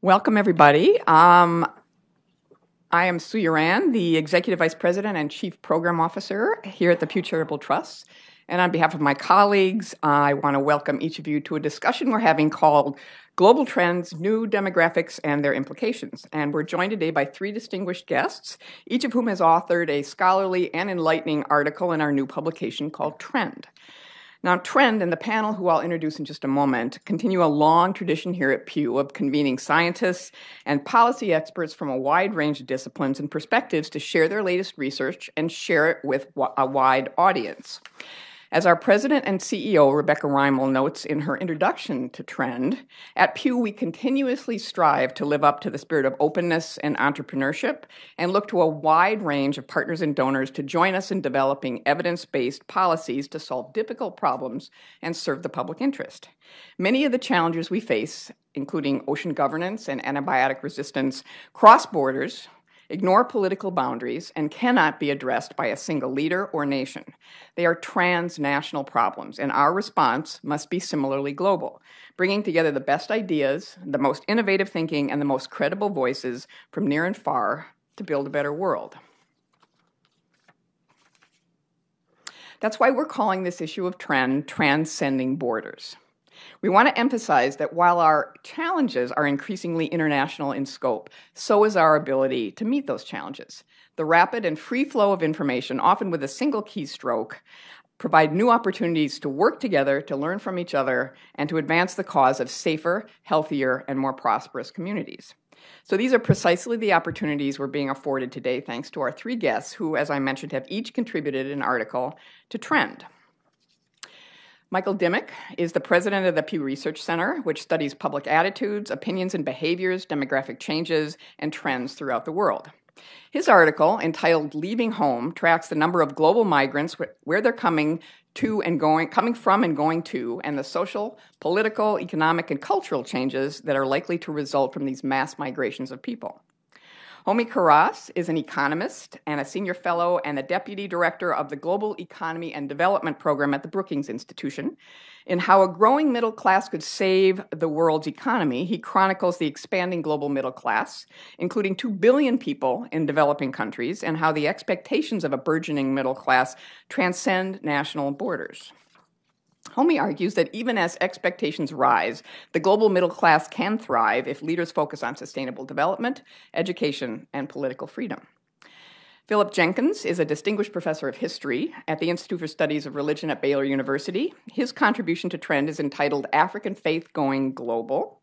Welcome, everybody. I am Sue Uran, the Executive Vice President and Chief Program Officer here at the Pew Charitable Trust. And on behalf of my colleagues, I want to welcome each of you to a discussion we're having called Global Trends, New Demographics, and Their Implications. And we're joined today by three distinguished guests, each of whom has authored a scholarly and enlightening article in our new publication called Trend. Now, Trend and the panel, who I'll introduce in just a moment, continue a long tradition here at Pew of convening scientists and policy experts from a wide range of disciplines and perspectives to share their latest research and share it with a wide audience. As our president and CEO, Rebecca Reimel, notes in her introduction to Trend, at Pew we continuously strive to live up to the spirit of openness and entrepreneurship and look to a wide range of partners and donors to join us in developing evidence-based policies to solve difficult problems and serve the public interest. Many of the challenges we face, including ocean governance and antibiotic resistance, cross borders, ignore political boundaries, and cannot be addressed by a single leader or nation. They are transnational problems, and our response must be similarly global, bringing together the best ideas, the most innovative thinking, and the most credible voices from near and far to build a better world. That's why we're calling this issue of Trend Transcending Borders. We want to emphasize that while our challenges are increasingly international in scope, so is our ability to meet those challenges. The rapid and free flow of information, often with a single keystroke, provide new opportunities to work together, to learn from each other, and to advance the cause of safer, healthier, and more prosperous communities. So these are precisely the opportunities we're being afforded today thanks to our three guests who, as I mentioned, have each contributed an article to Trend. Michael Dimmock is the president of the Pew Research Center, which studies public attitudes, opinions and behaviors, demographic changes, and trends throughout the world. His article, entitled Leaving Home, tracks the number of global migrants, where they're coming from and going to, and the social, political, economic, and cultural changes that are likely to result from these mass migrations of people. Homi Kharas is an economist and a senior fellow and the deputy director of the Global Economy and Development Program at the Brookings Institution. In How a Growing Middle Class Could Save the World's Economy, he chronicles the expanding global middle class, including 2 billion people in developing countries, and how the expectations of a burgeoning middle class transcend national borders. Homi argues that even as expectations rise, the global middle class can thrive if leaders focus on sustainable development, education, and political freedom. Philip Jenkins is a distinguished professor of history at the Institute for Studies of Religion at Baylor University. His contribution to Trend is entitled African Faith Going Global.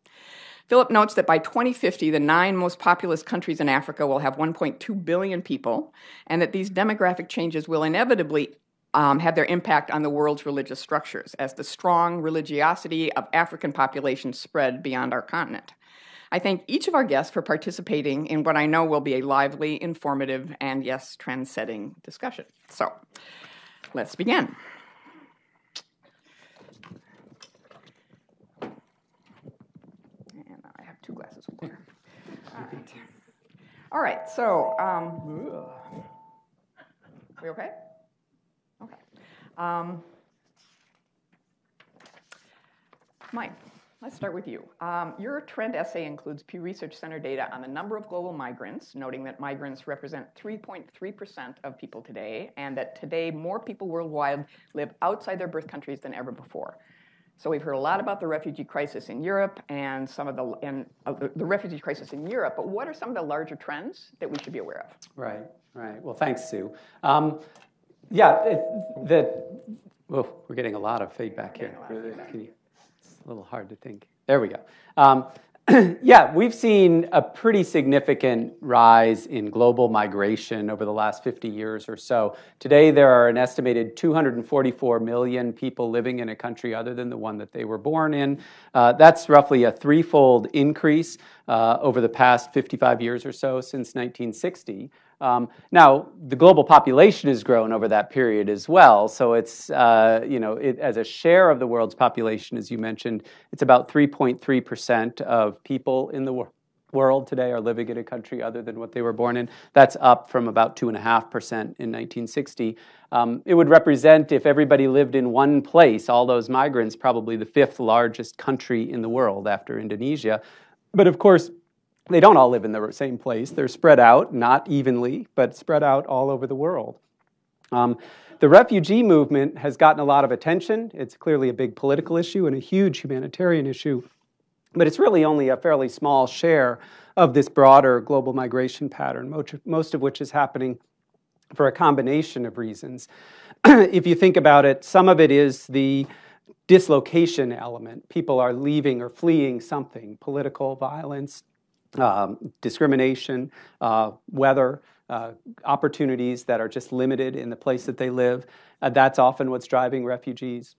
Philip notes that by 2050, the 9 most populous countries in Africa will have 1.2 billion people, and that these demographic changes will inevitably have their impact on the world's religious structures as the strong religiosity of African populations spread beyond our continent. I thank each of our guests for participating in what I know will be a lively, informative, and yes, trend-setting discussion. So, let's begin. And I have 2 glasses of water. All right, so, we okay? Okay. Mike, let's start with you. Your Trend essay includes Pew Research Center data on the number of global migrants, noting that migrants represent 3.3% of people today, and that today more people worldwide live outside their birth countries than ever before. So we've heard a lot about the refugee crisis in Europe and the refugee crisis in Europe, but what are some of the larger trends that we should be aware of? Right. Well, thanks, Sue. We're getting a lot of feedback here. It's a little hard to think. There we go. We've seen a pretty significant rise in global migration over the last 50 years or so. Today, there are an estimated 244 million people living in a country other than the one that they were born in. That's roughly a 3-fold increase over the past 55 years or so since 1960. Now, the global population has grown over that period as well, so it's, as a share of the world's population, as you mentioned, it's about 3.3% of people in the world today are living in a country other than what they were born in. That's up from about 2.5% in 1960. It would represent, if everybody lived in one place, all those migrants, probably the 5th largest country in the world after Indonesia. But of course, They don't all live in the same place. They're spread out, not evenly, but spread out all over the world. The refugee movement has gotten a lot of attention. It's clearly a big political issue and a huge humanitarian issue, but it's really only a fairly small share of this broader global migration pattern, most of which is happening for a combination of reasons. If you think about it, some of it is the dislocation element. People are leaving or fleeing something, political violence, discrimination, weather, opportunities that are just limited in the place that they live. That's often what's driving refugees.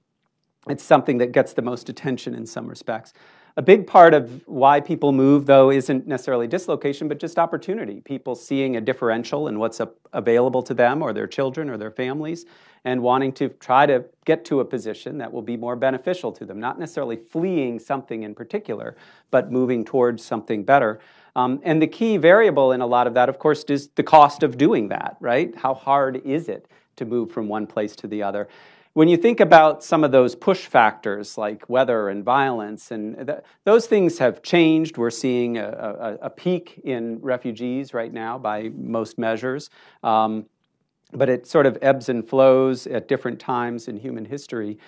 It's something that gets the most attention in some respects. A big part of why people move, though, isn't necessarily dislocation, but just opportunity. People seeing a differential in what's available to them or their children or their families and wanting to try to get to a position that will be more beneficial to them, not necessarily fleeing something in particular, but moving towards something better. And the key variable in a lot of that, of course, is the cost of doing that, right? How hard is it to move from one place to the other? When you think about some of those push factors like weather and violence, and those things have changed. We're seeing a peak in refugees right now by most measures, but it sort of ebbs and flows at different times in human history.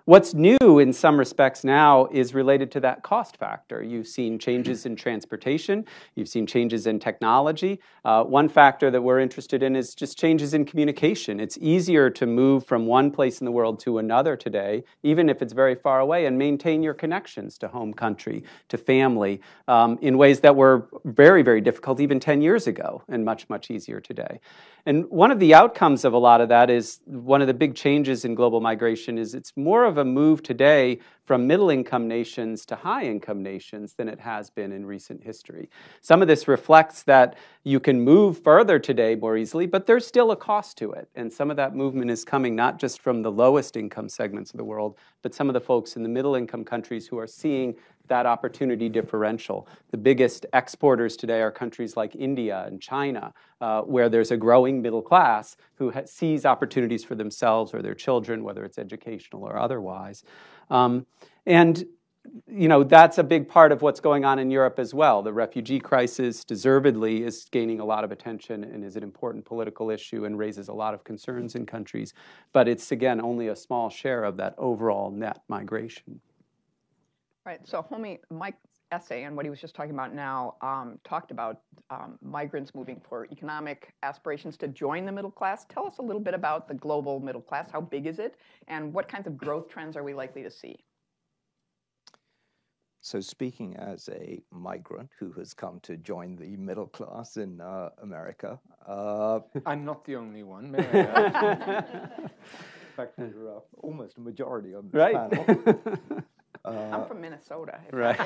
What's new in some respects now is related to that cost factor. You've seen changes in transportation. You've seen changes in technology. One factor that we're interested in is just changes in communication. It's easier to move from one place in the world to another today, even if it's very far away, and maintain your connections to home country, to family, in ways that were very, very difficult even 10 years ago, and much, much easier today. And one of the outcomes of a lot of that is one of the big changes in global migration is it's more of a move today from middle-income nations to high-income nations than it has been in recent history. Some of this reflects that you can move further today more easily, but there's still a cost to it. And some of that movement is coming not just from the lowest income segments of the world, but some of the folks in the middle-income countries who are seeing that opportunity differential. The biggest exporters today are countries like India and China, where there's a growing middle class who sees opportunities for themselves or their children, whether it's educational or otherwise. And you know, that's a big part of what's going on in Europe as well. The refugee crisis, deservedly, is gaining a lot of attention and is an important political issue and raises a lot of concerns in countries. But it's, again, only a small share of that overall net migration. Right. So, Homi, Mike's essay and what he was just talking about now talked about migrants moving for economic aspirations to join the middle class. Tell us a little bit about the global middle class. How big is it? And what kinds of growth trends are we likely to see? So speaking as a migrant who has come to join the middle class in America. I'm not the only one, may I add? In fact, you're almost a majority on this panel. I'm from Minnesota. Right.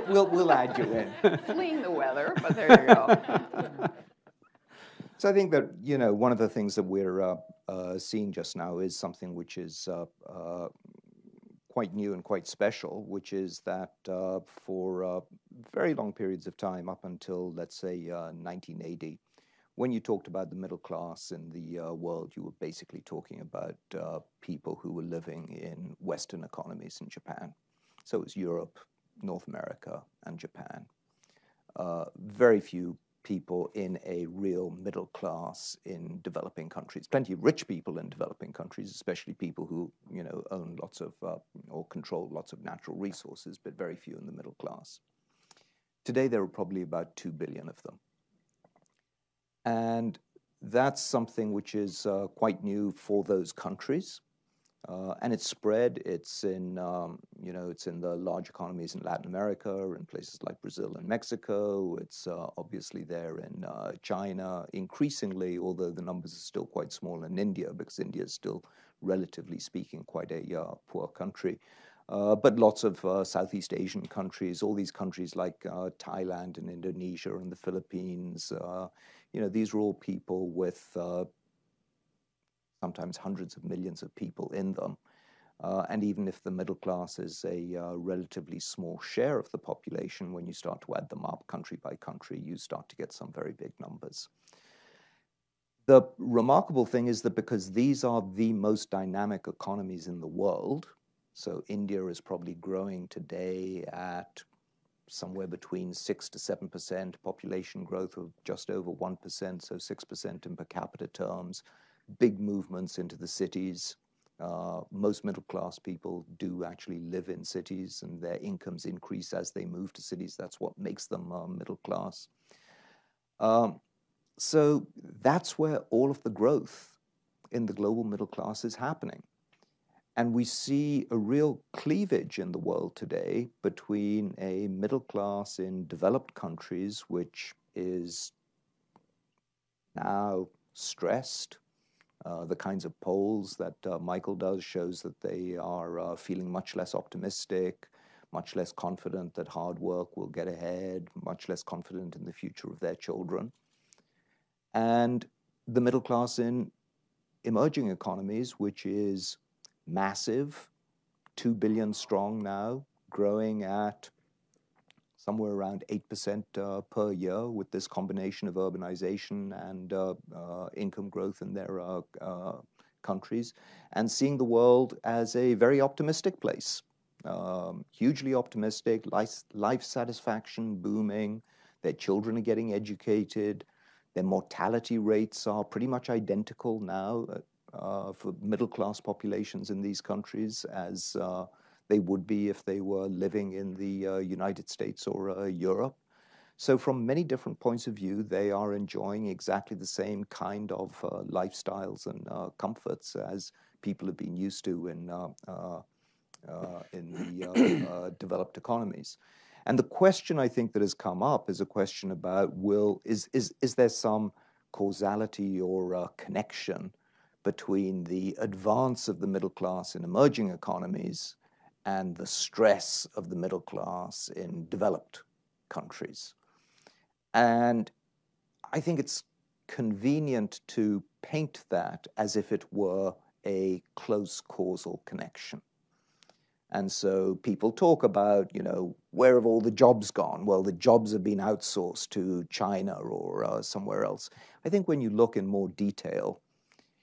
we'll add you in. Fleeing the weather, but there you go. So I think that, you know, one of the things that we're seeing just now is something which is quite new and quite special, which is that for very long periods of time, up until, let's say, 1980, when you talked about the middle class in the world, you were basically talking about people who were living in Western economies in Japan. So it was Europe, North America, and Japan. Very few people in a real middle class in developing countries. Plenty of rich people in developing countries, especially people who, you know, own lots of or control lots of natural resources, but very few in the middle class. Today, there are probably about 2 billion of them. And that's something which is quite new for those countries. And it's spread. It's in, you know, it's in the large economies in Latin America, in places like Brazil and Mexico. It's obviously there in China, increasingly, although the numbers are still quite small, in India, because India is still, relatively speaking, quite a poor country. But lots of Southeast Asian countries, all these countries like Thailand and Indonesia and the Philippines, you know, these are all people with sometimes hundreds of millions of people in them. And even if the middle class is a relatively small share of the population, when you start to add them up country by country, you start to get some very big numbers. The remarkable thing is that because these are the most dynamic economies in the world, so India is probably growing today at somewhere between 6 to 7%, population growth of just over 1%, so 6% in per capita terms, big movements into the cities. Most middle-class people do actually live in cities, and their incomes increase as they move to cities. That's what makes them middle class. So that's where all of the growth in the global middle class is happening. And we see a real cleavage in the world today between a middle class in developed countries, which is now stressed. The kinds of polls that Michael does shows that they are feeling much less optimistic, much less confident that hard work will get ahead, much less confident in the future of their children. And the middle class in emerging economies, which is massive, 2 billion strong now, growing at somewhere around 8% per year with this combination of urbanization and income growth in their countries, and seeing the world as a very optimistic place, hugely optimistic, life satisfaction booming, their children are getting educated, their mortality rates are pretty much identical now for middle-class populations in these countries as they would be if they were living in the United States or Europe. So from many different points of view, they are enjoying exactly the same kind of lifestyles and comforts as people have been used to in the developed economies. And the question I think that has come up is a question about is there some causality or connection between the advance of the middle class in emerging economies and the stress of the middle class in developed countries. And I think it's convenient to paint that as if it were a close causal connection. And so people talk about, where have all the jobs gone? Well, the jobs have been outsourced to China or somewhere else. I think when you look in more detail,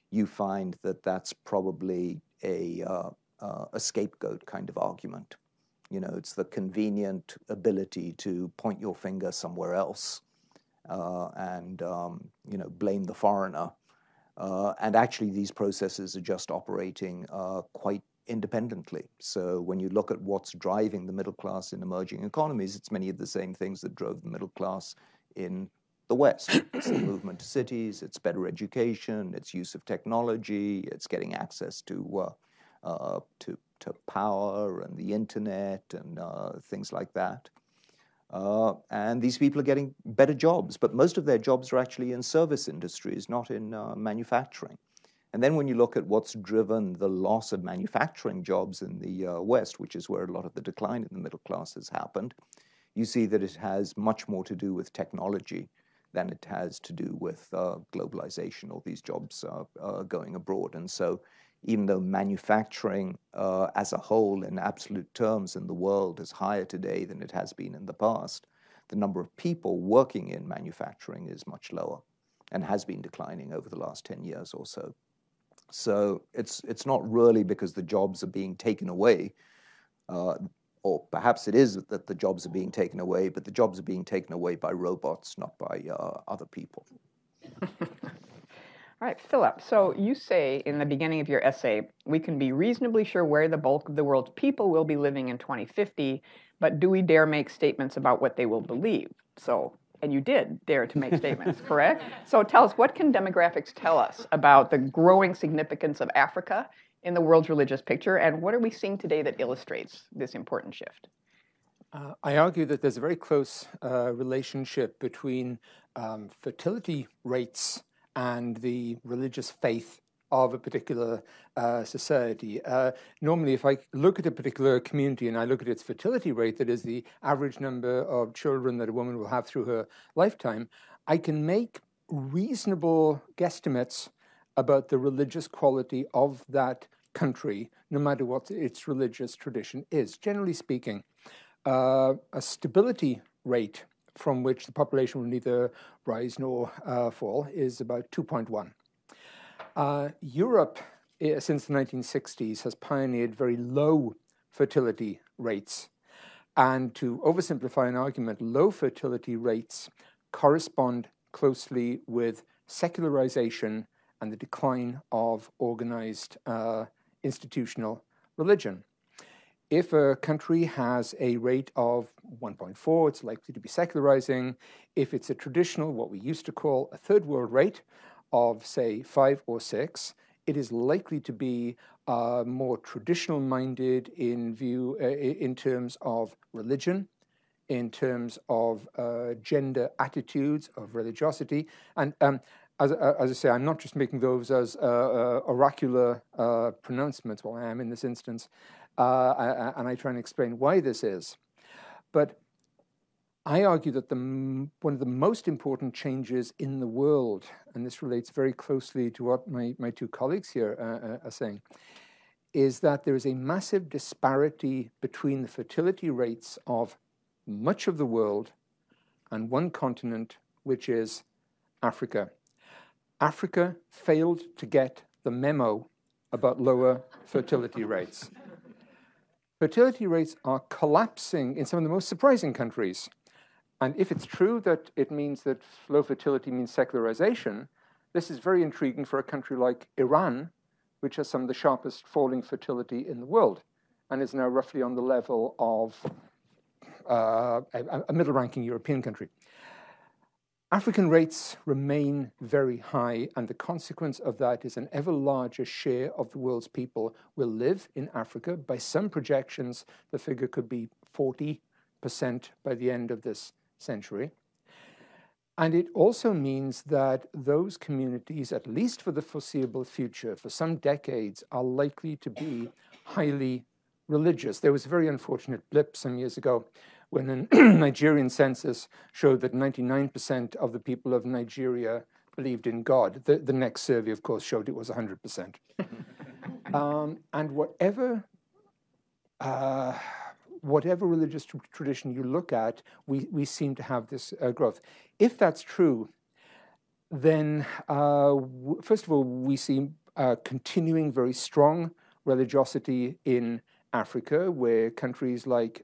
you find that that's probably a scapegoat kind of argument. It's the convenient ability to point your finger somewhere else and blame the foreigner. And actually, these processes are just operating quite independently. So when you look at what's driving the middle class in emerging economies, it's many of the same things that drove the middle class in the West. It's the movement to cities, it's better education, it's use of technology, it's getting access to power and the internet and things like that. And these people are getting better jobs, but most of their jobs are actually in service industries, not in manufacturing. And then when you look at what's driven the loss of manufacturing jobs in the West, which is where a lot of the decline in the middle class has happened, you see that it has much more to do with technology than it has to do with globalization or these jobs going abroad. And so even though manufacturing as a whole in absolute terms in the world is higher today than it has been in the past, the number of people working in manufacturing is much lower and has been declining over the last 10 years or so. So it's not really because the jobs are being taken away, or perhaps it is that the jobs are being taken away, but the jobs are being taken away by robots, not by other people. All right, Philip, so you say in the beginning of your essay, we can be reasonably sure where the bulk of the world's people will be living in 2050, but do we dare make statements about what they will believe? And you did dare to make statements, correct? So tell us, what can demographics tell us about the growing significance of Africa in the world's religious picture, and what are we seeing today that illustrates this important shift? I argue that there's a very close relationship between fertility rates and the religious faith of a particular society. Normally, if I look at a particular community and I look at its fertility rate, that is the average number of children that a woman will have through her lifetime, I can make reasonable guesstimates about the religious quality of that country, no matter what its religious tradition is. Generally speaking, a stability rate from which the population will neither rise nor fall is about 2.1. Europe, since the 1960s, has pioneered very low fertility rates. And to oversimplify an argument, low fertility rates correspond closely with secularization and the decline of organized institutional religion. If a country has a rate of 1.4, it's likely to be secularizing. If it's a traditional, what we used to call a third world rate of, say, 5 or 6, it is likely to be more traditional-minded in terms of religion, in terms of gender attitudes, of religiosity. And as I say, I'm not just making those as oracular pronouncements, well, I am in this instance, and I try and explain why this is. But I argue that one of the most important changes in the world, and this relates very closely to what my two colleagues here are saying, is that there is a massive disparity between the fertility rates of much of the world and one continent, which is Africa. Africa failed to get the memo about lower fertility rates. Fertility rates are collapsing in some of the most surprising countries. And if it's true that it means that low fertility means secularization, this is very intriguing for a country like Iran, which has some of the sharpest falling fertility in the world and is now roughly on the level of a middle-ranking European country. African rates remain very high, and the consequence of that is an ever larger share of the world's people will live in Africa. By some projections, the figure could be 40% by the end of this century. And it also means that those communities, at least for the foreseeable future, for some decades, are likely to be highly religious. There was a very unfortunate blip some years ago when a Nigerian census showed that 99% of the people of Nigeria believed in God. The next survey, of course, showed it was 100%. And whatever religious tradition you look at, we seem to have this growth. If that's true, then first of all, we see continuing very strong religiosity in Africa, where countries like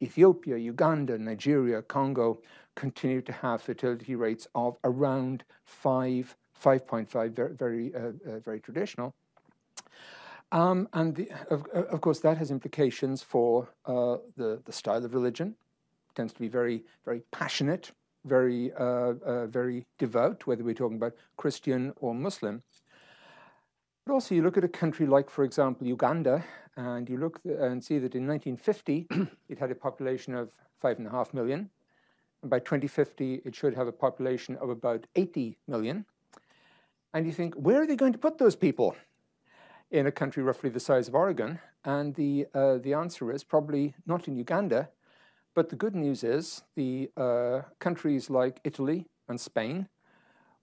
Ethiopia, Uganda, Nigeria, Congo continue to have fertility rates of around 5.5, very traditional. And of course, that has implications for the style of religion. It tends to be very, very passionate, very devout, whether we're talking about Christian or Muslim. But also, you look at a country like, for example, Uganda, and you look and see that in 1950, it had a population of 5.5 million. And by 2050, it should have a population of about 80 million. And you think, where are they going to put those people in a country roughly the size of Oregon? And the answer is probably not in Uganda. But the good news is the countries like Italy and Spain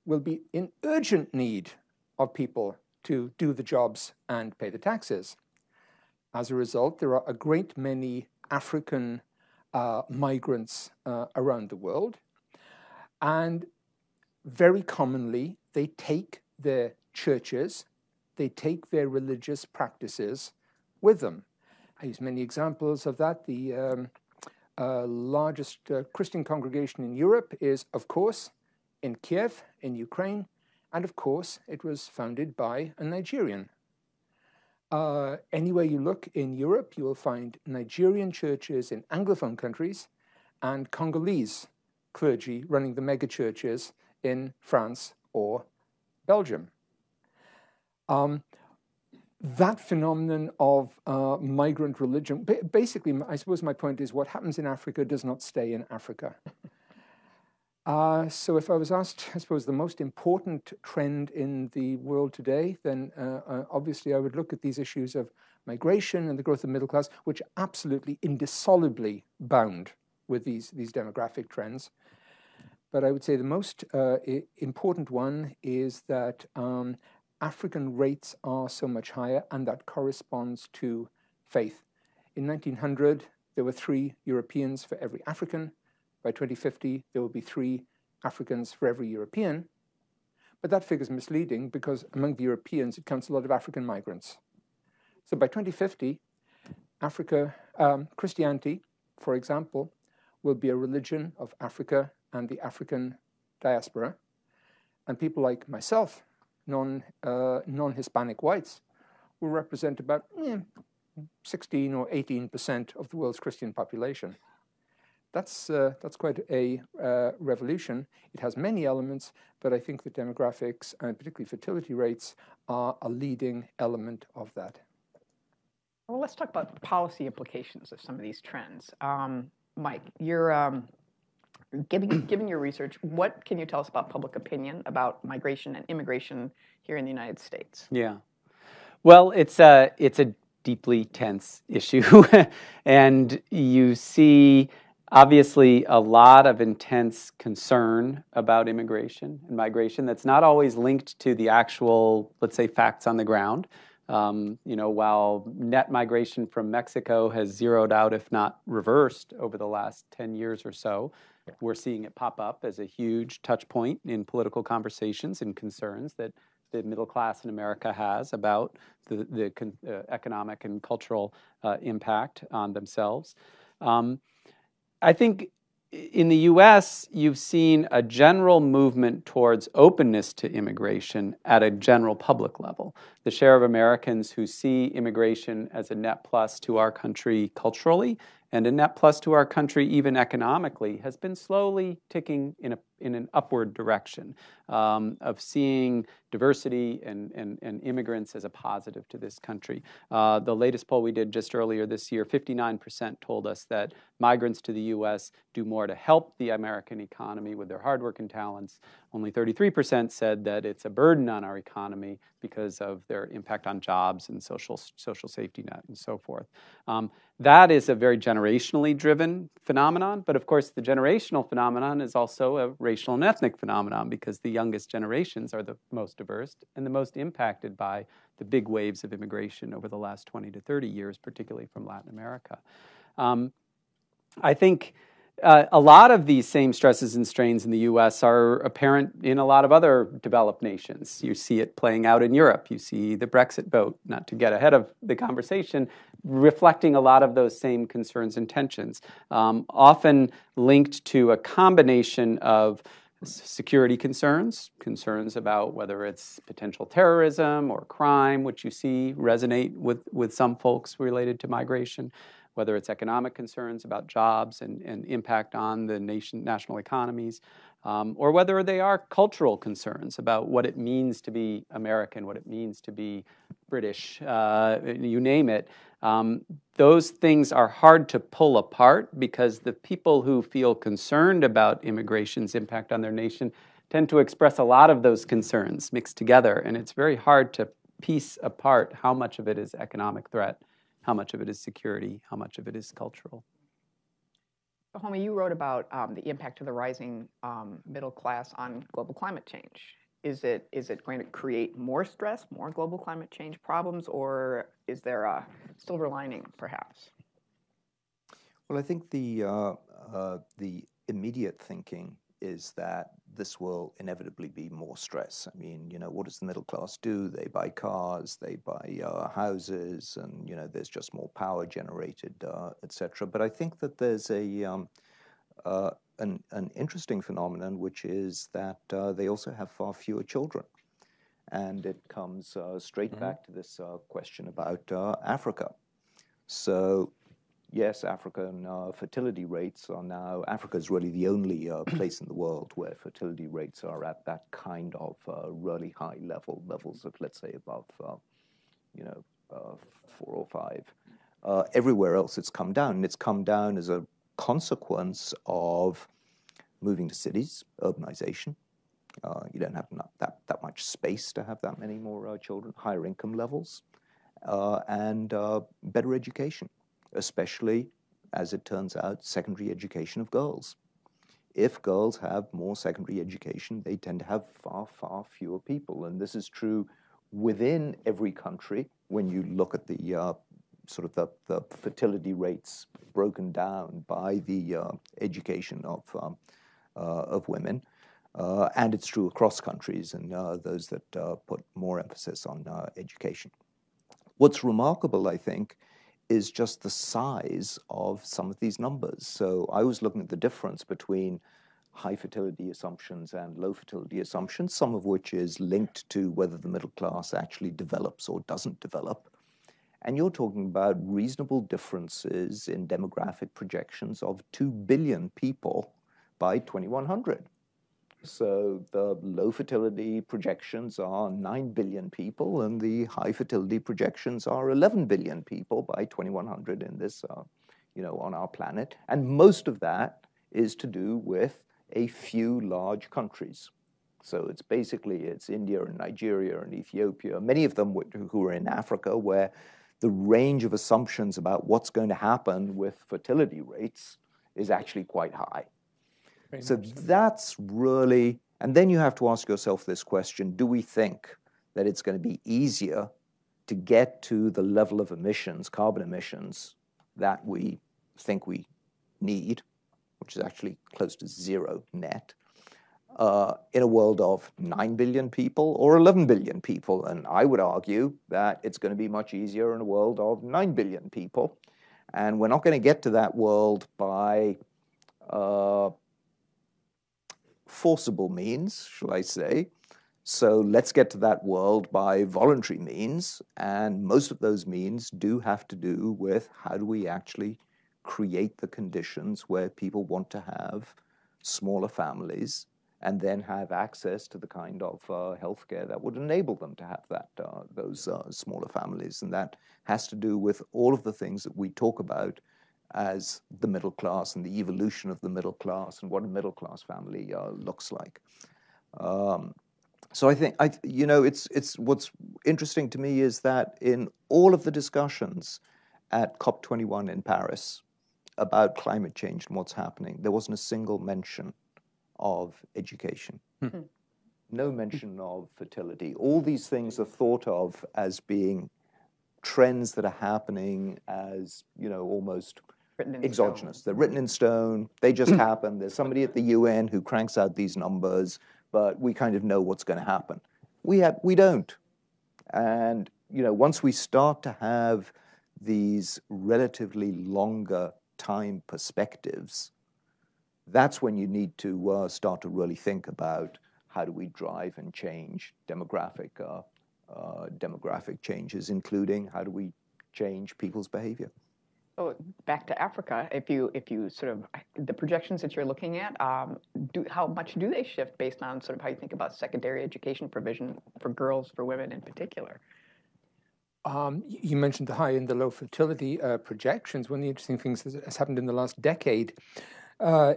will be in urgent need of people to do the jobs and pay the taxes. As a result, there are a great many African migrants around the world. And very commonly, they take their churches, they take their religious practices with them. I use many examples of that. The largest Christian congregation in Europe is, of course, in Kiev, in Ukraine. And of course, it was founded by a Nigerian. Anywhere you look in Europe, you will find Nigerian churches in Anglophone countries and Congolese clergy running the mega churches in France or Belgium. That phenomenon of migrant religion, basically, I suppose my point is what happens in Africa does not stay in Africa. So if I was asked, I suppose, the most important trend in the world today, then obviously I would look at these issues of migration and the growth of the middle class, which are absolutely indissolubly bound with these demographic trends. But I would say the most important one is that African rates are so much higher, and that corresponds to faith. In 1900, there were 3 Europeans for every African. By 2050, there will be 3 Africans for every European. But that figure is misleading because among the Europeans, it counts a lot of African migrants. So by 2050, Christianity, for example, will be a religion of Africa and the African diaspora, and people like myself, non-Hispanic whites, will represent about 16 or 18% of the world's Christian population. That's quite a revolution. It has many elements, but I think the demographics and particularly fertility rates are a leading element of that. Well, let's talk about the policy implications of some of these trends. Mike, you're given your research, what can you tell us about public opinion about migration and immigration here in the United States? Yeah. Well, it's a deeply tense issue, and you see obviously a lot of intense concern about immigration and migration that's not always linked to the actual, let's say, facts on the ground. While net migration from Mexico has zeroed out, if not reversed, over the last 10 years or so, we're seeing it pop up as a huge touch point in political conversations and concerns that the middle class in America has about the economic and cultural impact on themselves. I think in the U.S., you've seen a general movement towards openness to immigration at a general public level. The share of Americans who see immigration as a net plus to our country culturally and a net plus to our country even economically has been slowly ticking in an upward direction of seeing diversity and immigrants as a positive to this country. The latest poll we did just earlier this year, 59% told us that migrants to the U.S. do more to help the American economy with their hard work and talents. Only 33% said that it's a burden on our economy because of their impact on jobs and social safety net and so forth. That is a very generationally driven phenomenon, but of course the generational phenomenon is also a racial and ethnic phenomenon because the youngest generations are the most diverse and the most impacted by the big waves of immigration over the last 20 to 30 years, particularly from Latin America. I think a lot of these same stresses and strains in the U.S. are apparent in a lot of other developed nations. You see it playing out in Europe. You see the Brexit vote, not to get ahead of the conversation, reflecting a lot of those same concerns and tensions, often linked to a combination of security concerns about whether it's potential terrorism or crime, which you see resonate with some folks related to migration, whether it's economic concerns about jobs and impact on the national economies, or whether they are cultural concerns about what it means to be American, what it means to be British, you name it. Those things are hard to pull apart because the people who feel concerned about immigration's impact on their nation tend to express a lot of those concerns mixed together, and it's very hard to piece apart how much of it is economic threat, how much of it is security, how much of it is cultural. Homi, you wrote about the impact of the rising middle class on global climate change. Is it going to create more stress, more global climate change problems, or is there a silver lining, perhaps? Well, I think the immediate thinking is that this will inevitably be more stress. I mean, what does the middle class do? They buy cars, they buy houses, and there's just more power generated, etc. But I think that there's an interesting phenomenon, which is that they also have far fewer children, and it comes straight back to this question about Africa. So, yes, African fertility rates are now, Africa is really the only place in the world where fertility rates are at that kind of really high levels of, let's say, above, 4 or 5. Everywhere else it's come down, and it's come down as a consequence of moving to cities, urbanization. You don't have that much space to have that many more children, higher income levels, and better education, especially, as it turns out, secondary education of girls. If girls have more secondary education, they tend to have far, far fewer people. And this is true within every country when you look at the the fertility rates broken down by the education of women. And it's true across countries and those that put more emphasis on education. What's remarkable, I think, is just the size of some of these numbers. So I was looking at the difference between high fertility assumptions and low fertility assumptions, some of which is linked to whether the middle class actually develops or doesn't develop. And you're talking about reasonable differences in demographic projections of 2 billion people by 2100. So the low fertility projections are 9 billion people, and the high fertility projections are 11 billion people by 2100 in this, on our planet. And most of that is to do with a few large countries. So it's India and Nigeria and Ethiopia, many of them who are in Africa, where the range of assumptions about what's going to happen with fertility rates is actually quite high. So that's really, and then you have to ask yourself this question: do we think that it's going to be easier to get to the level of emissions, carbon emissions, that we think we need, which is actually close to zero net, in a world of 9 billion people or 11 billion people? And I would argue that it's going to be much easier in a world of 9 billion people. And we're not going to get to that world by forcible means, shall I say. So let's get to that world by voluntary means. And most of those means do have to do with how do we actually create the conditions where people want to have smaller families and then have access to the kind of healthcare that would enable them to have those smaller families. And that has to do with all of the things that we talk about as the middle class and the evolution of the middle class and what a middle class family looks like. So I think, it's what's interesting to me is that in all of the discussions at COP21 in Paris about climate change and what's happening, there wasn't a single mention of education. No mention of fertility. All these things are thought of as being trends that are happening as, almost exogenous. They're written in stone. They just happen. There's somebody at the UN who cranks out these numbers, but we kind of know what's going to happen. We don't. And, once we start to have these relatively longer time perspectives, that's when you need to start to really think about how do we drive and change demographic changes, including how do we change people's behavior. So back to Africa, if you sort of, the projections that you're looking at, how much do they shift based on sort of how you think about secondary education provision for girls, for women in particular? You mentioned the high and the low fertility projections. One of the interesting things that has happened in the last decade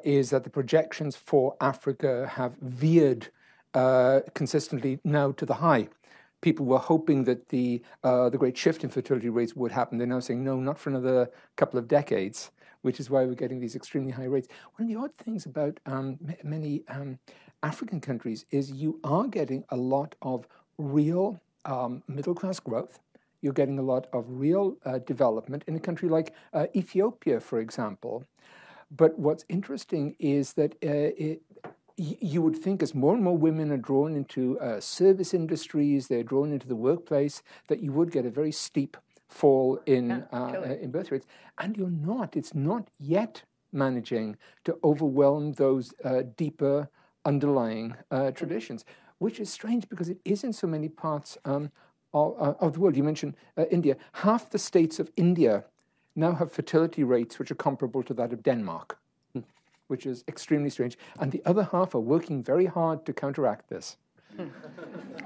is that the projections for Africa have veered consistently now to the high. People were hoping that the great shift in fertility rates would happen. They're now saying, no, not for another couple of decades, which is why we're getting these extremely high rates. One of the odd things about many African countries is you are getting a lot of real middle-class growth. You're getting a lot of real development in a country like Ethiopia, for example. But what's interesting is that you would think as more and more women are drawn into service industries, they're drawn into the workplace, that you would get a very steep fall in birth rates. And you're not. It's not yet managing to overwhelm those deeper underlying traditions, which is strange because it is in so many parts of the world. You mentioned India. Half the states of India now have fertility rates which are comparable to that of Denmark, which is extremely strange. And the other half are working very hard to counteract this.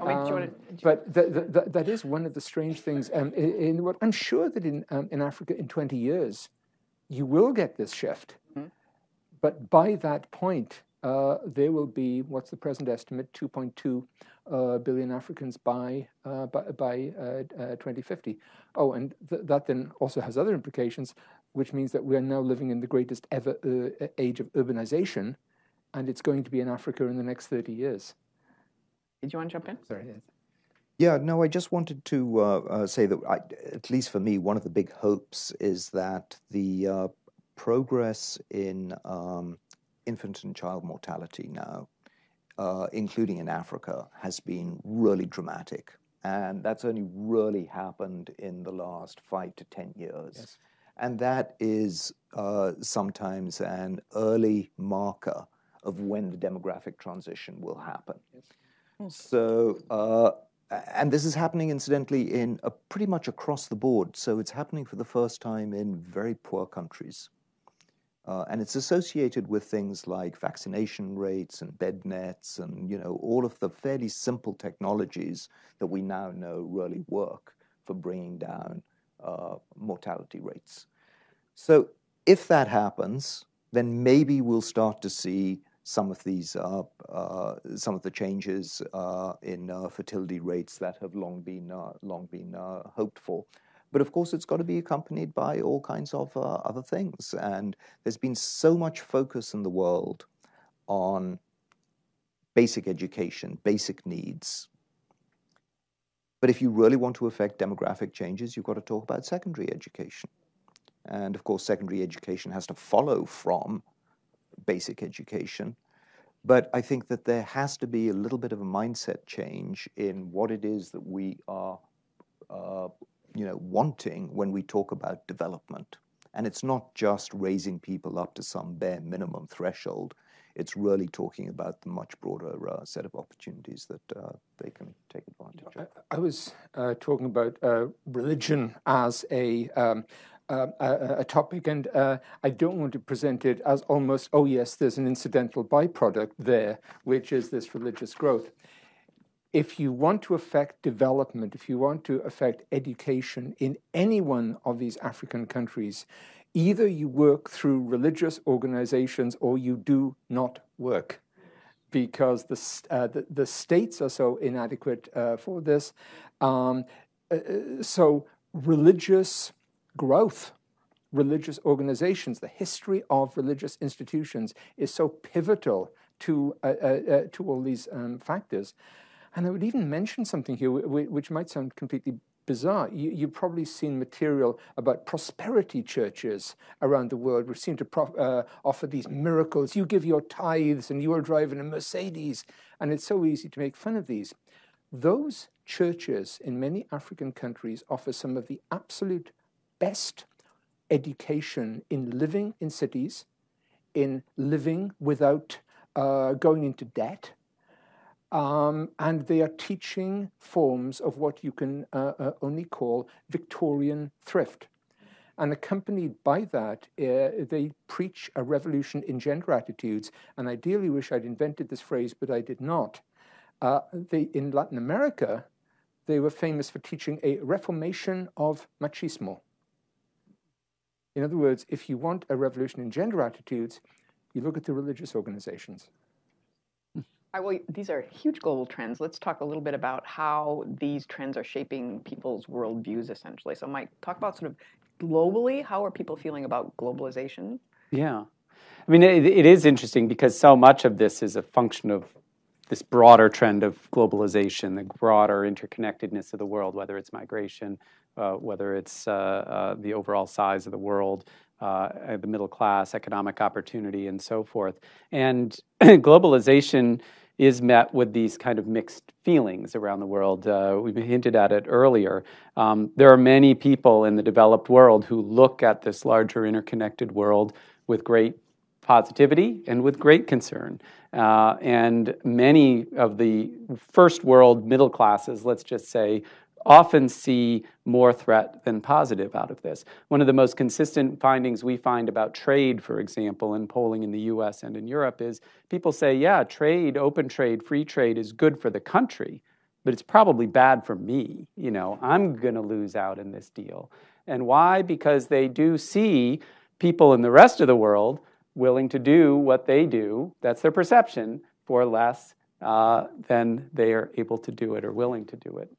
But that is one of the strange things. I'm sure that in Africa in 20 years, you will get this shift. But by that point, there will be, what's the present estimate, 2.2 billion Africans by 2050. Oh, and that then also has other implications, which means that we are now living in the greatest ever age of urbanization, and it's going to be in Africa in the next 30 years. Did you want to jump in? Sorry. Yeah, no, I just wanted to say that, at least for me, one of the big hopes is that the progress in infant and child mortality now, including in Africa, has been really dramatic. And that's only really happened in the last 5 to 10 years. Yes. And that is sometimes an early marker of when the demographic transition will happen. Yes. So, and this is happening, incidentally, in pretty much across the board. So it's happening for the first time in very poor countries. And it's associated with things like vaccination rates and bed nets and, you know, all of the fairly simple technologies that we now know really work for bringing down mortality rates. So if that happens, then maybe we'll start to see some of these, some of the changes in fertility rates that have long been hoped for. But of course, it's got to be accompanied by all kinds of other things. And there's been so much focus in the world on basic education, basic needs. But if you really want to affect demographic changes, you've got to talk about secondary education. And of course, secondary education has to follow from basic education. But I think that there has to be a little bit of a mindset change in what it is that we are wanting when we talk about development. And it's not just raising people up to some bare minimum threshold. It's really talking about the much broader set of opportunities that they can take advantage of. I was talking about religion as a topic, and I don't want to present it as almost, oh yes, there's an incidental byproduct there, which is this religious growth. If you want to affect development, if you want to affect education in any one of these African countries, either you work through religious organizations or you do not work, because the states are so inadequate for this. So religious growth, religious organizations, the history of religious institutions is so pivotal to all these factors. And I would even mention something here which might sound completely bizarre. You've probably seen material about prosperity churches around the world, which seem to offer these miracles. You give your tithes and you will drive in a Mercedes. And it's so easy to make fun of these. Those churches in many African countries offer some of the absolute best education in living in cities, in living without going into debt. And they are teaching forms of what you can only call Victorian thrift. And accompanied by that, they preach a revolution in gender attitudes. And I ideally wish I'd invented this phrase, but I did not. In Latin America, they were famous for teaching a reformation of machismo. In other words, if you want a revolution in gender attitudes, you look at the religious organizations. Well, these are huge global trends. Let's talk a little bit about how these trends are shaping people's worldviews, essentially. So, Mike, talk about sort of globally, how are people feeling about globalization? Yeah. I mean, it is interesting because so much of this is a function of this broader trend of globalization, the broader interconnectedness of the world, whether it's migration, whether it's the overall size of the world, the middle class, economic opportunity, and so forth. And globalization is met with these kind of mixed feelings around the world. We hinted at it earlier. There are many people in the developed world who look at this larger interconnected world with great positivity and with great concern. And many of the first world middle classes, let's just say, often see more threat than positive out of this. One of the most consistent findings we find about trade, for example, in polling in the US and in Europe is people say, yeah, trade, open trade, free trade is good for the country, but it's probably bad for me. You know, I'm going to lose out in this deal. And why? Because they do see people in the rest of the world willing to do what they do, that's their perception, for less than they are able to do it or willing to do it,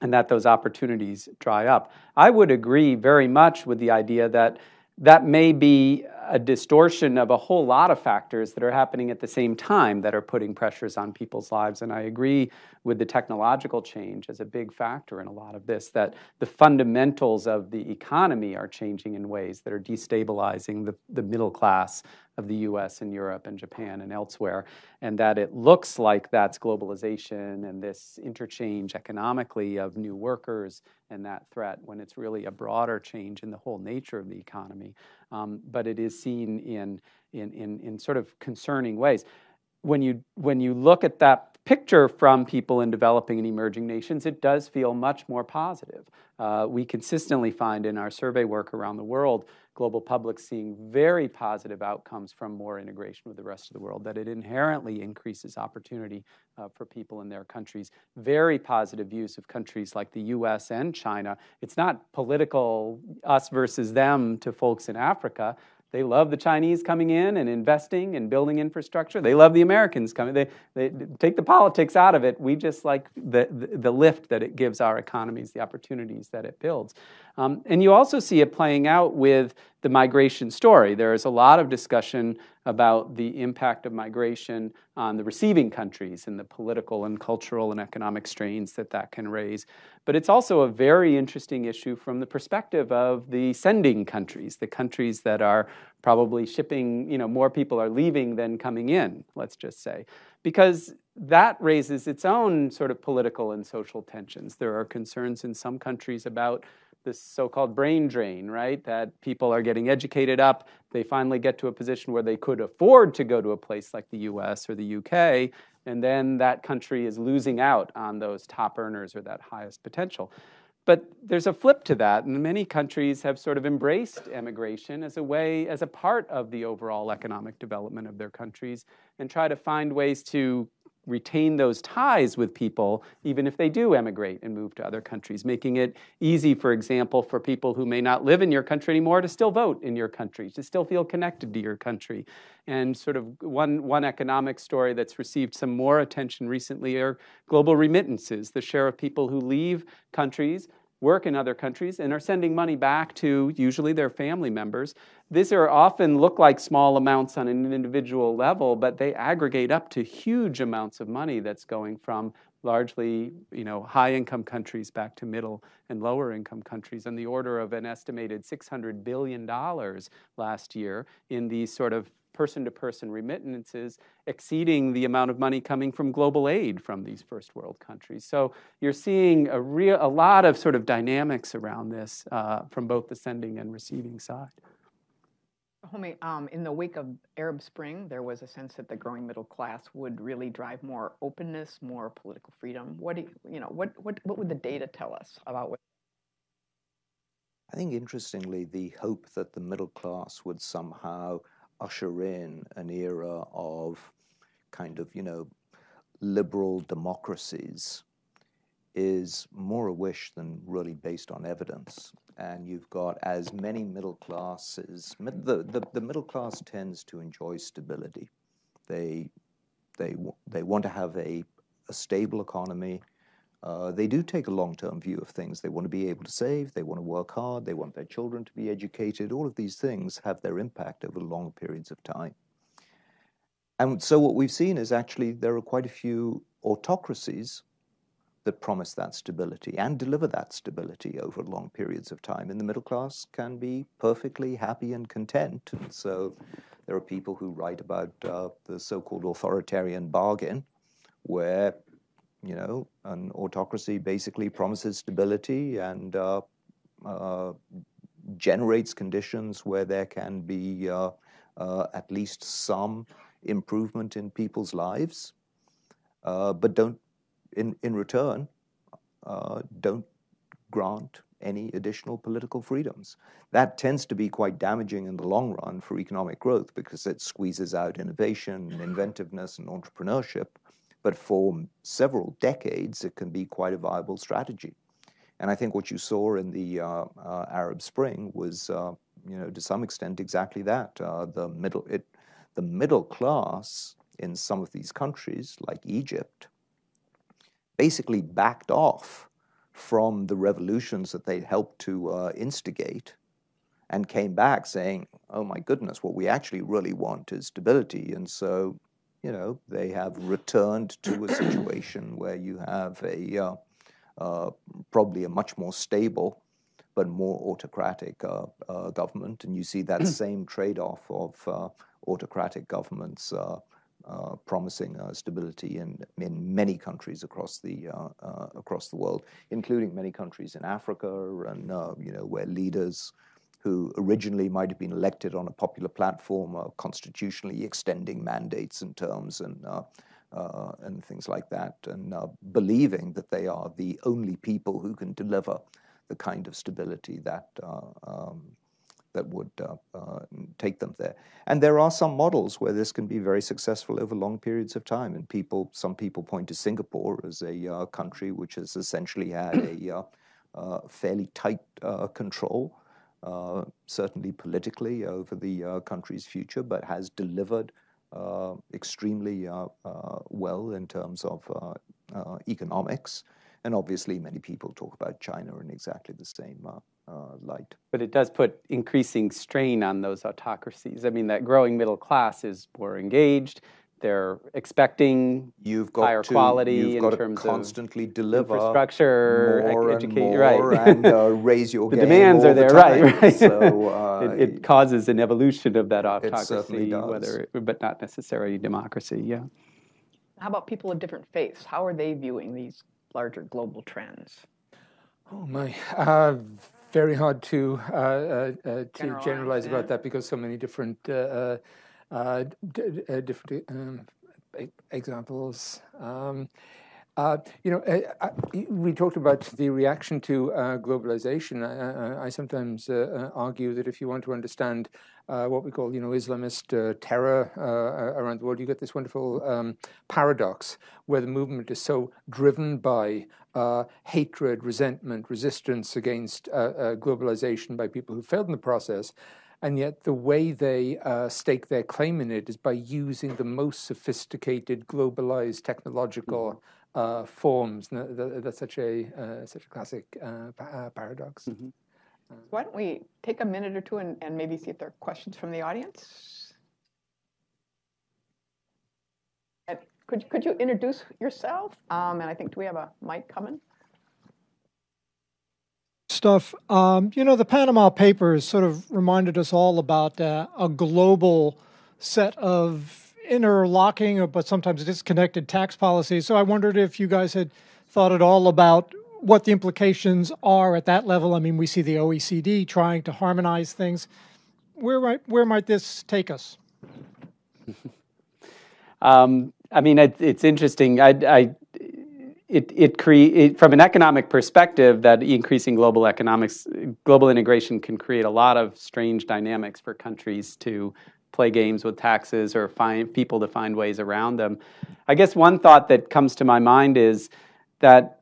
and that those opportunities dry up. I would agree very much with the idea that that may be a distortion of a whole lot of factors that are happening at the same time that are putting pressures on people's lives. And I agree with the technological change as a big factor in a lot of this, that the fundamentals of the economy are changing in ways that are destabilizing the middle class of the US and Europe and Japan and elsewhere, and that it looks like that's globalization and this interchange economically of new workers and that threat, when it's really a broader change in the whole nature of the economy. But it is seen in sort of concerning ways. When you look at that picture from people in developing and emerging nations, it does feel much more positive. We consistently find in our survey work around the world, global public seeing very positive outcomes from more integration with the rest of the world, that it inherently increases opportunity for people in their countries. Very positive views of countries like the US and China. It's not political us versus them to folks in Africa. They love the Chinese coming in and investing and building infrastructure. They love the Americans coming. They take the politics out of it. We just like the lift that it gives our economies, the opportunities that it builds. And you also see it playing out with the migration story. There is a lot of discussion about the impact of migration on the receiving countries and the political and cultural and economic strains that can raise. But it's also a very interesting issue from the perspective of the sending countries, the countries that are probably shipping, more people are leaving than coming in, let's just say, because that raises its own sort of political and social tensions. There are concerns in some countries about this so-called brain drain, right? That people are getting educated up. They finally get to a position where they could afford to go to a place like the US or the UK, and then that country is losing out on those top earners or that highest potential. But there's a flip to that, and many countries have sort of embraced emigration as a part of the overall economic development of their countries, and try to find ways to retain those ties with people, even if they do emigrate and move to other countries, making it easy, for example, for people who may not live in your country anymore to still vote in your country, to still feel connected to your country. And sort of one economic story that's received some more attention recently are global remittances, the share of people who leave countries, work in other countries, and are sending money back to usually their family members. These are often look like small amounts on an individual level, but they aggregate up to huge amounts of money that's going from largely, high-income countries back to middle and lower-income countries, on the order of an estimated $600 billion last year in these sort of person-to-person remittances, exceeding the amount of money coming from global aid from these first world countries. So you're seeing a lot of sort of dynamics around this from both the sending and receiving side. Homi, in the wake of Arab Spring, there was a sense that the growing middle class would really drive more openness, more political freedom. What would the data tell us about what? I think, interestingly, the hope that the middle class would somehow usher in an era of kind of, liberal democracies is more a wish than really based on evidence. And you've got as many middle classes. The middle class tends to enjoy stability. They want to have a stable economy. They do take a long-term view of things. They want to be able to save. They want to work hard. They want their children to be educated. All of these things have their impact over long periods of time. And so what we've seen is actually there are quite a few autocracies that promise that stability and deliver that stability over long periods of time. And the middle class can be perfectly happy and content. And so there are people who write about the so-called authoritarian bargain, where an autocracy basically promises stability and generates conditions where there can be at least some improvement in people's lives, but don't, in return, don't grant any additional political freedoms. That tends to be quite damaging in the long run for economic growth because it squeezes out innovation and inventiveness and entrepreneurship. But for several decades, it can be quite a viable strategy. And I think what you saw in the Arab Spring was, to some extent, exactly that. The middle class in some of these countries, like Egypt, basically backed off from the revolutions that they helped to instigate and came back saying, oh my goodness, what we actually really want is stability. And so, they have returned to a situation where you have probably a much more stable but more autocratic government. And you see that same trade-off of autocratic governments promising stability in many countries across the world, including many countries in Africa, and where leaders who originally might have been elected on a popular platform are constitutionally extending mandates and terms and things like that, and believing that they are the only people who can deliver the kind of stability that would take them there. And there are some models where this can be very successful over long periods of time. And some people point to Singapore as a country which has essentially had a fairly tight control, certainly politically, over the country's future, but has delivered extremely well in terms of economics. And obviously, many people talk about China in exactly the same light. But it does put increasing strain on those autocracies. I mean, that growing middle class is more engaged. They're expecting higher quality in terms of constantly deliver infrastructure, more education, and more, right? and raise your the game demands all are there, the time. right? So it causes an evolution of that autocracy, it certainly does. but not necessarily democracy. Yeah. How about people of different faiths? How are they viewing these larger global trends? Oh my, very hard to generalize about that, because so many different examples. We talked about the reaction to globalization. I sometimes argue that if you want to understand what we call, Islamist terror around the world, you get this wonderful paradox where the movement is so driven by hatred, resentment, resistance against globalization by people who failed in the process. And yet the way they stake their claim in it is by using the most sophisticated, globalized technological forms. That's such a classic paradox. Mm-hmm. Why don't we take a minute or two and maybe see if there are questions from the audience? And could you introduce yourself? And I think, do we have a mic coming? The Panama Papers sort of reminded us all about a global set of interlocking but sometimes disconnected tax policies. So I wondered if you guys had thought at all about what the implications are at that level. I mean, we see the OECD trying to harmonize things. Where might this take us? I mean, it's interesting. From an economic perspective, that increasing global integration can create a lot of strange dynamics for countries to play games with taxes or find people to find ways around them. I guess one thought that comes to my mind is that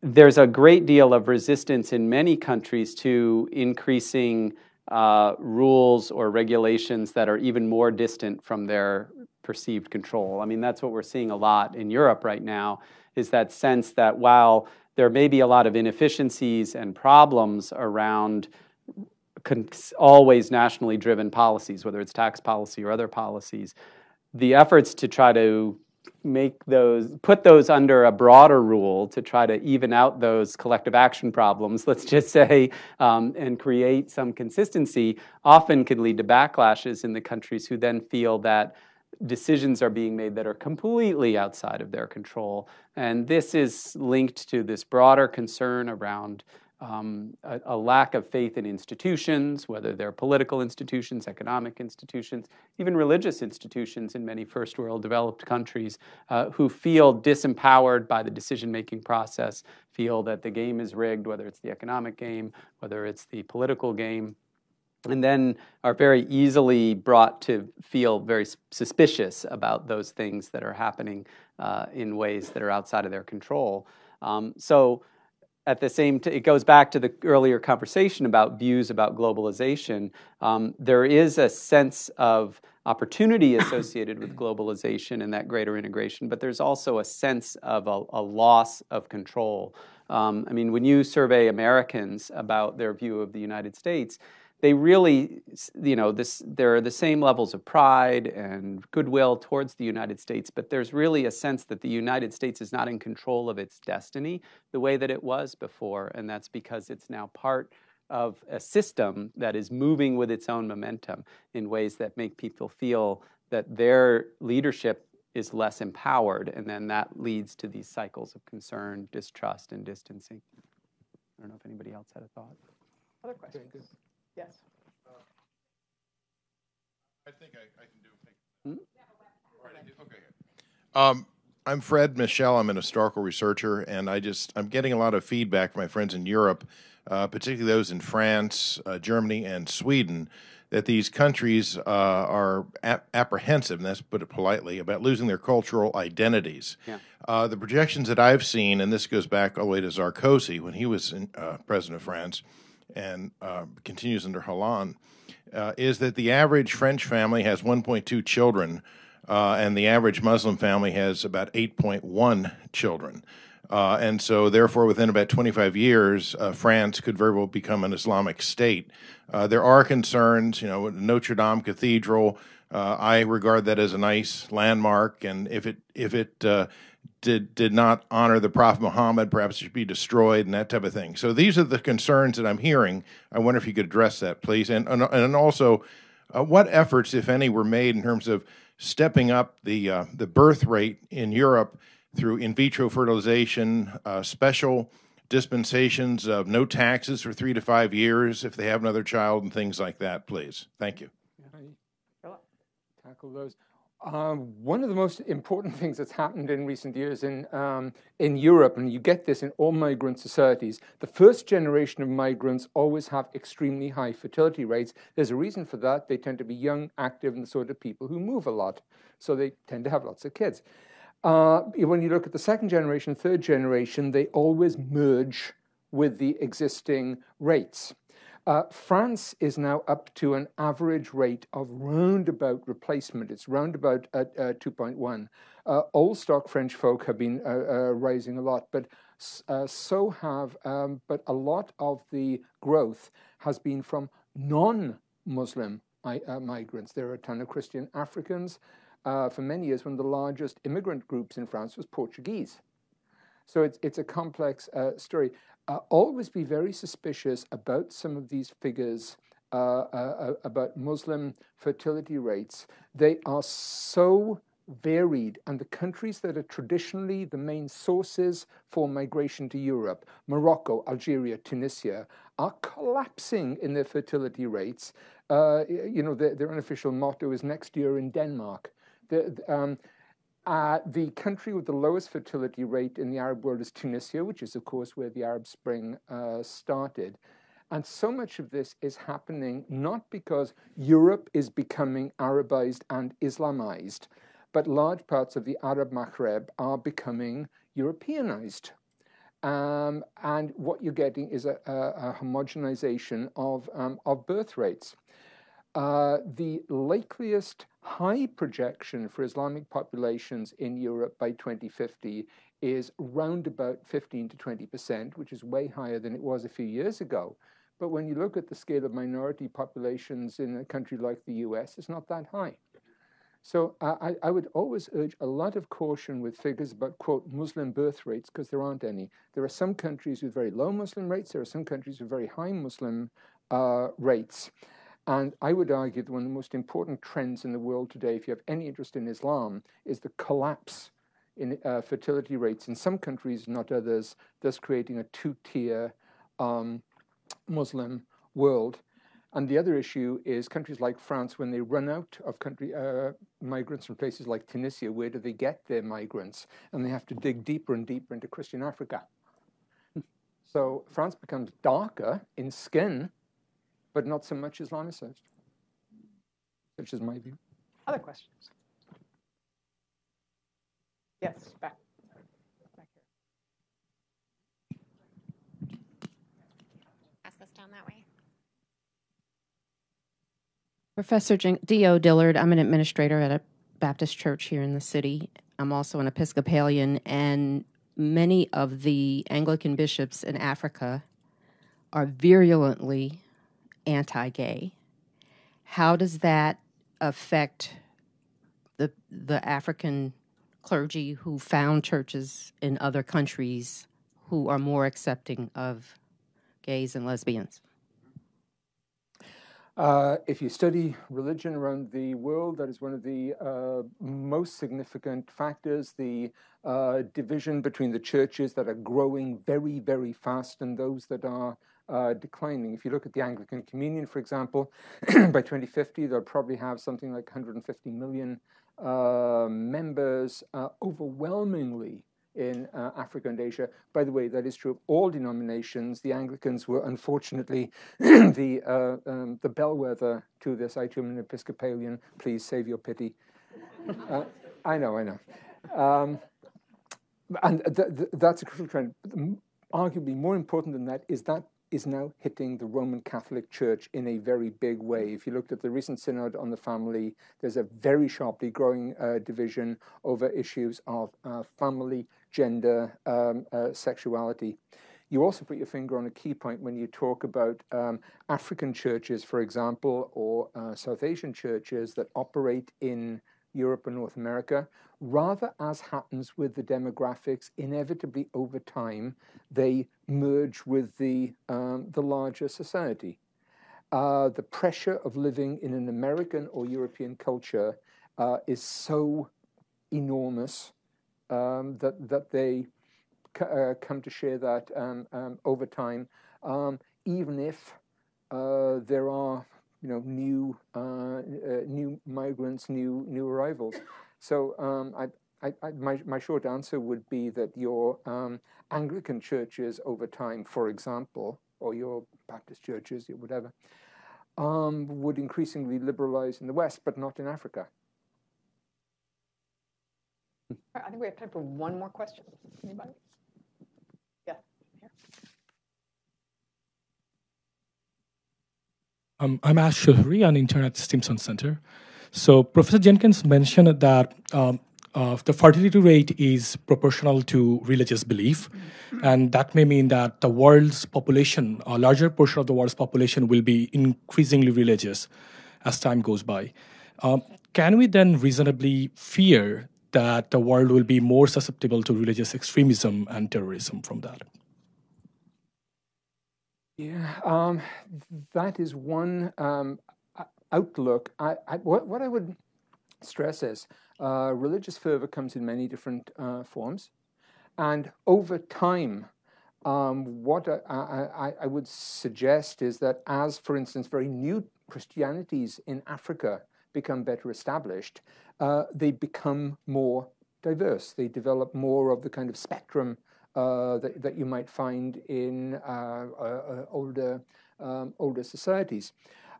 there's a great deal of resistance in many countries to increasing rules or regulations that are even more distant from their perceived control. I mean, that's what we're seeing a lot in Europe right now, is that sense that while there may be a lot of inefficiencies and problems around always nationally driven policies, whether it's tax policy or other policies, the efforts to try to put those under a broader rule to try to even out those collective action problems, let's just say, and create some consistency, often can lead to backlashes in the countries who then feel that decisions are being made that are completely outside of their control. And this is linked to this broader concern around a lack of faith in institutions, whether they're political institutions, economic institutions, even religious institutions in many first world developed countries, who feel disempowered by the decision-making process, feel that the game is rigged, whether it's the economic game, whether it's the political game, and then are very easily brought to feel very suspicious about those things that are happening in ways that are outside of their control. So at the same time, it goes back to the earlier conversation about views about globalization. There is a sense of opportunity associated with globalization and that greater integration, but there's also a sense of a loss of control. I mean, when you survey Americans about their view of the United States, they really, there are the same levels of pride and goodwill towards the United States, but there's really a sense that the United States is not in control of its destiny the way that it was before, and that's because it's now part of a system that is moving with its own momentum in ways that make people feel that their leadership is less empowered, and then that leads to these cycles of concern, distrust, and distancing. I don't know if anybody else had a thought. Other questions? Yes. I think I can do it. Okay. I'm Fred Michel. I'm an historical researcher, and I'm getting a lot of feedback from my friends in Europe, particularly those in France, Germany, and Sweden, that these countries are apprehensive, and let's put it politely, about losing their cultural identities. Yeah. The projections that I've seen, and this goes back all the way to Sarkozy when he was president of France, and continues under Hollande, is that the average French family has 1.2 children, and the average Muslim family has about 8.1 children. And so, therefore, within about 25 years, France could very well become an Islamic state. There are concerns, Notre Dame Cathedral, I regard that as a nice landmark, and if it did not honor the Prophet Muhammad, perhaps it should be destroyed and that type of thing. So these are the concerns that I'm hearing. I wonder if you could address that, please. And also, what efforts, if any, were made in terms of stepping up the birth rate in Europe through in vitro fertilization, special dispensations of no taxes for 3 to 5 years if they have another child, and things like that, please. Thank you. Tackle those. One of the most important things that's happened in recent years in Europe, and you get this in all migrant societies, the first generation of migrants always have extremely high fertility rates. There's a reason for that. They tend to be young, active, and the sort of people who move a lot, so they tend to have lots of kids. When you look at the second generation, third generation, they always merge with the existing rates. France is now up to an average rate of roundabout replacement. It's roundabout at 2.1. Old stock French folk have been rising a lot, but but a lot of the growth has been from non-Muslim migrants. There are a ton of Christian Africans. For many years, one of the largest immigrant groups in France was Portuguese. So it's a complex story. Always be very suspicious about some of these figures about Muslim fertility rates. They are so varied, and the countries that are traditionally the main sources for migration to Europe, Morocco, Algeria, Tunisia, are collapsing in their fertility rates. Their unofficial motto is next year in Denmark. The country with the lowest fertility rate in the Arab world is Tunisia, which is, of course, where the Arab Spring started. And so much of this is happening not because Europe is becoming Arabized and Islamized, but large parts of the Arab Maghreb are becoming Europeanized. And what you're getting is a homogenization of birth rates. The likeliest high projection for Islamic populations in Europe by 2050 is round about 15 to 20%, which is way higher than it was a few years ago. But when you look at the scale of minority populations in a country like the US, it's not that high. So I would always urge a lot of caution with figures about, quote, Muslim birth rates, because there aren't any. There are some countries with very low Muslim rates. There are some countries with very high Muslim rates. And I would argue that one of the most important trends in the world today, if you have any interest in Islam, is the collapse in fertility rates in some countries, not others, thus creating a two-tier Muslim world. And the other issue is countries like France, when they run out of migrants from places like Tunisia, where do they get their migrants? And they have to dig deeper and deeper into Christian Africa. So France becomes darker in skin, but not so much Islamicized, which is my view. Other questions? Yes, back here. Pass this down that way. Professor D.O. Dillard, I'm an administrator at a Baptist church here in the city. I'm also an Episcopalian, and many of the Anglican bishops in Africa are virulently anti-gay. How does that affect the African clergy who found churches in other countries who are more accepting of gays and lesbians? If you study religion around the world, that is one of the most significant factors, the division between the churches that are growing very, very fast and those that are declining. If you look at the Anglican Communion, for example, by 2050, they'll probably have something like 150 million members, overwhelmingly in Africa and Asia. By the way, that is true of all denominations. The Anglicans were unfortunately the bellwether to this. I too am an Episcopalian. Please save your pity. I know. And that's a crucial trend. Arguably more important than that is now hitting the Roman Catholic Church in a very big way. If you looked at the recent synod on the family, there's a very sharply growing division over issues of family, gender, sexuality. You also put your finger on a key point when you talk about African churches, for example, or South Asian churches that operate in Europe and North America. Rather, as happens with the demographics, inevitably over time, they merge with the larger society. The pressure of living in an American or European culture is so enormous that they come to share that over time, even if there are new migrants, new arrivals. So my short answer would be that your Anglican churches over time, for example, or your Baptist churches, or whatever, would increasingly liberalize in the West, but not in Africa. I think we have time for one more question. Anybody? Yeah. Here. I'm Ash Shahri, an intern at Stimson Center. So Professor Jenkins mentioned that the fertility rate is proportional to religious belief, and that may mean that the world's population, a larger portion of the world's population, will be increasingly religious as time goes by. Can we then reasonably fear that the world will be more susceptible to religious extremism and terrorism from that? Yeah, that is one outlook. What I would stress is religious fervor comes in many different forms, and over time, what I would suggest is that as, for instance, very new Christianities in Africa become better established, they become more diverse. They develop more of the kind of spectrum that you might find in older societies.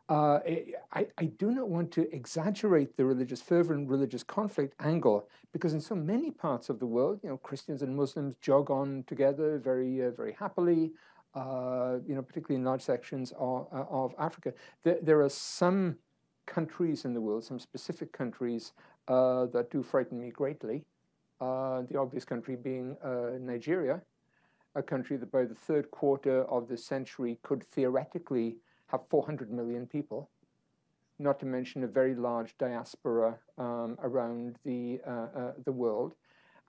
I do not want to exaggerate the religious fervor and religious conflict angle, because in so many parts of the world, Christians and Muslims jog on together very, very happily. Particularly in large sections of Africa, there are some countries in the world, some specific countries that do frighten me greatly. The obvious country being Nigeria, a country that by the third quarter of the century could theoretically have 400 million people, not to mention a very large diaspora around the world,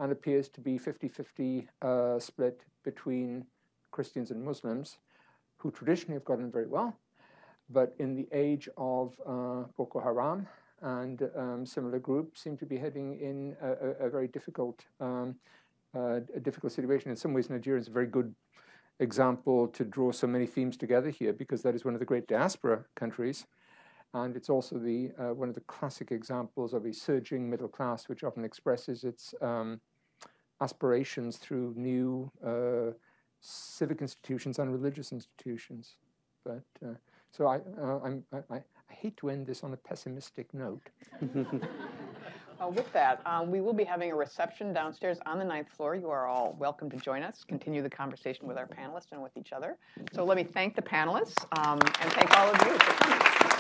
and appears to be 50-50 split between Christians and Muslims, who traditionally have gotten very well, but in the age of Boko Haram and similar groups seem to be heading in a very difficult situation. In some ways, Nigeria is a very good example to draw so many themes together here, because that is one of the great diaspora countries, and it's also one of the classic examples of a surging middle class, which often expresses its aspirations through new civic institutions and religious institutions. But so I hate to end this on a pessimistic note. With that, we will be having a reception downstairs on the 9th floor. You are all welcome to join us, continue the conversation with our panelists and with each other. So let me thank the panelists and thank all of you for coming.